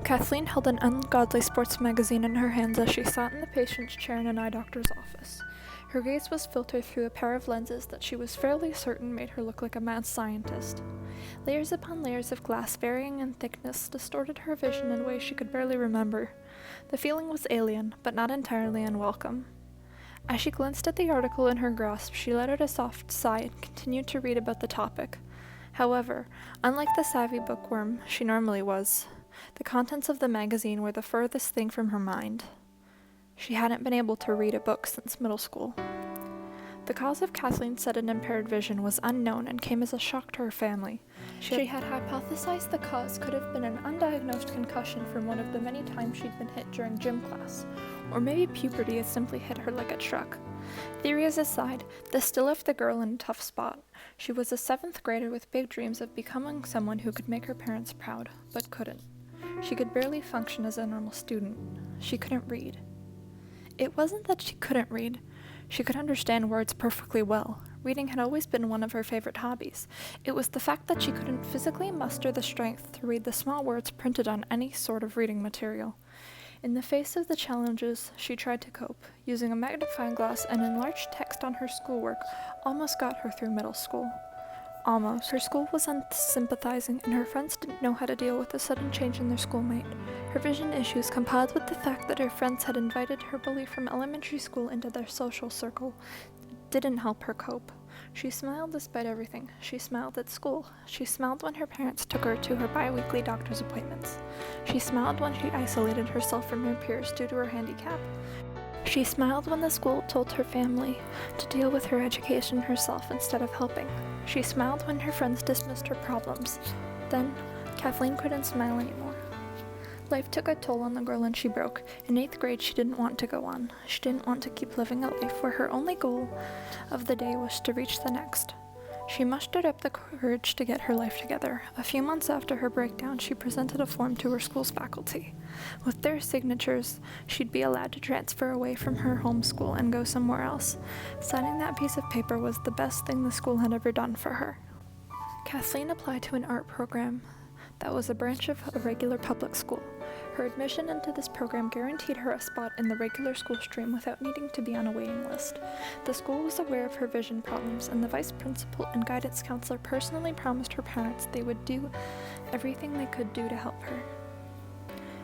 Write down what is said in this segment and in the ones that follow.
Kathleen held an ungodly sports magazine in her hands as she sat in the patient's chair in an eye doctor's office. Her gaze was filtered through a pair of lenses that she was fairly certain made her look like a mad scientist. Layers upon layers of glass varying in thickness distorted her vision in ways she could barely remember. The feeling was alien, but not entirely unwelcome. As she glanced at the article in her grasp, she let out a soft sigh and continued to read about the topic. However, unlike the savvy bookworm she normally was, the contents of the magazine were the furthest thing from her mind. She hadn't been able to read a book since middle school. The cause of Kathleen's sudden impaired vision was unknown and came as a shock to her family. She had hypothesized the cause could have been an undiagnosed concussion from one of the many times she'd been hit during gym class, or maybe puberty had simply hit her like a truck. Theories aside, this still left the girl in a tough spot. She was a 7th grader with big dreams of becoming someone who could make her parents proud, but couldn't. She could barely function as a normal student. She couldn't read. It wasn't that she couldn't read. She could understand words perfectly well. Reading had always been one of her favorite hobbies. It was the fact that she couldn't physically muster the strength to read the small words printed on any sort of reading material. In the face of the challenges, she tried to cope. Using a magnifying glass and enlarged text on her schoolwork almost got her through middle school. Almost. Her school was unsympathizing, and her friends didn't know how to deal with the sudden change in their schoolmate. Her vision issues, compiled with the fact that her friends had invited her bully from elementary school into their social circle, didn't help her cope. She smiled despite everything. She smiled at school. She smiled when her parents took her to her bi-weekly doctor's appointments. She smiled when she isolated herself from her peers due to her handicap. She smiled when the school told her family to deal with her education herself instead of helping. She smiled when her friends dismissed her problems. Then, Kathleen couldn't smile anymore. Life took a toll on the girl and she broke. In 8th grade, she didn't want to go on. She didn't want to keep living a life where her only goal of the day was to reach the next. She mustered up the courage to get her life together. A few months after her breakdown, she presented a form to her school's faculty. With their signatures, she'd be allowed to transfer away from her home school and go somewhere else. Signing that piece of paper was the best thing the school had ever done for her. Kathleen applied to an art program that was a branch of a regular public school. Her admission into this program guaranteed her a spot in the regular school stream without needing to be on a waiting list. The school was aware of her vision problems, and the vice principal and guidance counselor personally promised her parents they would do everything they could do to help her.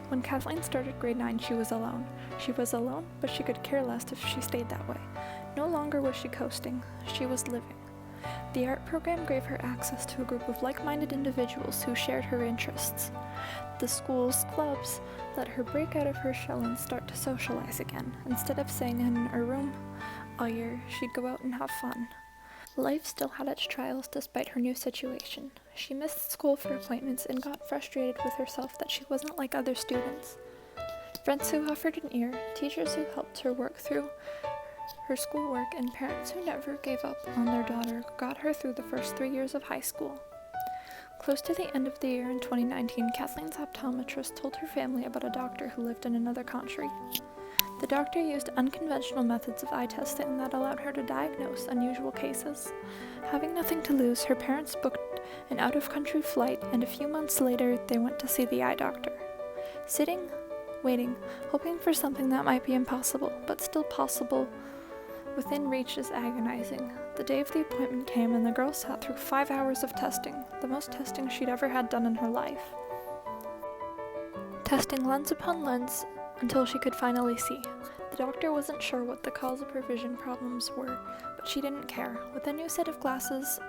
When Kathleen started grade 9, she was alone. She was alone, but she could care less if she stayed that way. No longer was she coasting, she was living. The art program gave her access to a group of like-minded individuals who shared her interests. The school's clubs let her break out of her shell and start to socialize again. Instead of staying in her room all year, she'd go out and have fun. Life still had its trials despite her new situation. She missed school for appointments and got frustrated with herself that she wasn't like other students. Friends who offered an ear, teachers who helped her work through her schoolwork, and parents who never gave up on their daughter got her through the first 3 years of high school. Close to the end of the year in 2019, Kathleen's optometrist told her family about a doctor who lived in another country. The doctor used unconventional methods of eye testing that allowed her to diagnose unusual cases. Having nothing to lose, her parents booked an out-of-country flight, and a few months later, they went to see the eye doctor. Sitting, waiting, hoping for something that might be impossible, but still possible within reach is agonizing. The day of the appointment came, and the girl sat through 5 hours of testing, the most testing she'd ever had done in her life. Testing lens upon lens until she could finally see. The doctor wasn't sure what the cause of her vision problems were, but she didn't care. With a new set of glasses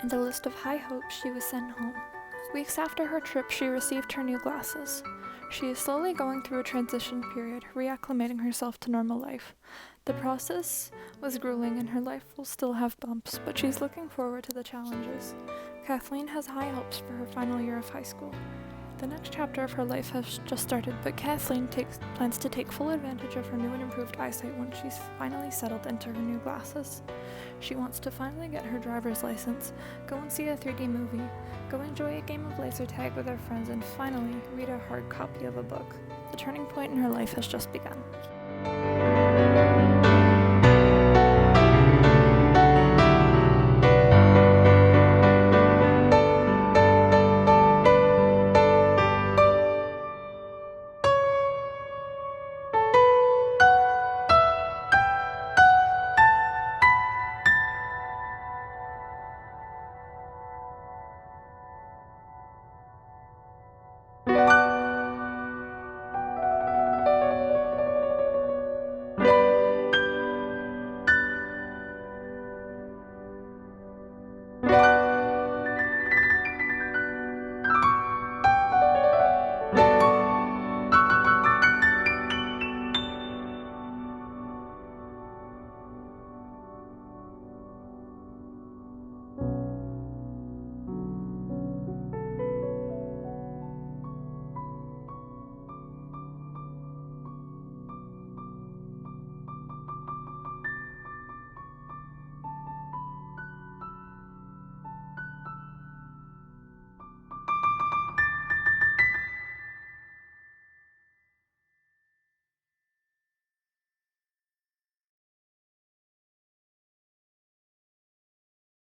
and a list of high hopes, she was sent home. Weeks after her trip, she received her new glasses. She is slowly going through a transition period, reacclimating herself to normal life. The process was grueling and her life will still have bumps, but she's looking forward to the challenges. Kathleen has high hopes for her final year of high school. The next chapter of her life has just started, but Kathleen plans to take full advantage of her new and improved eyesight once she's finally settled into her new glasses. She wants to finally get her driver's license, go and see a 3D movie, go enjoy a game of laser tag with her friends, and finally read a hard copy of a book. The turning point in her life has just begun.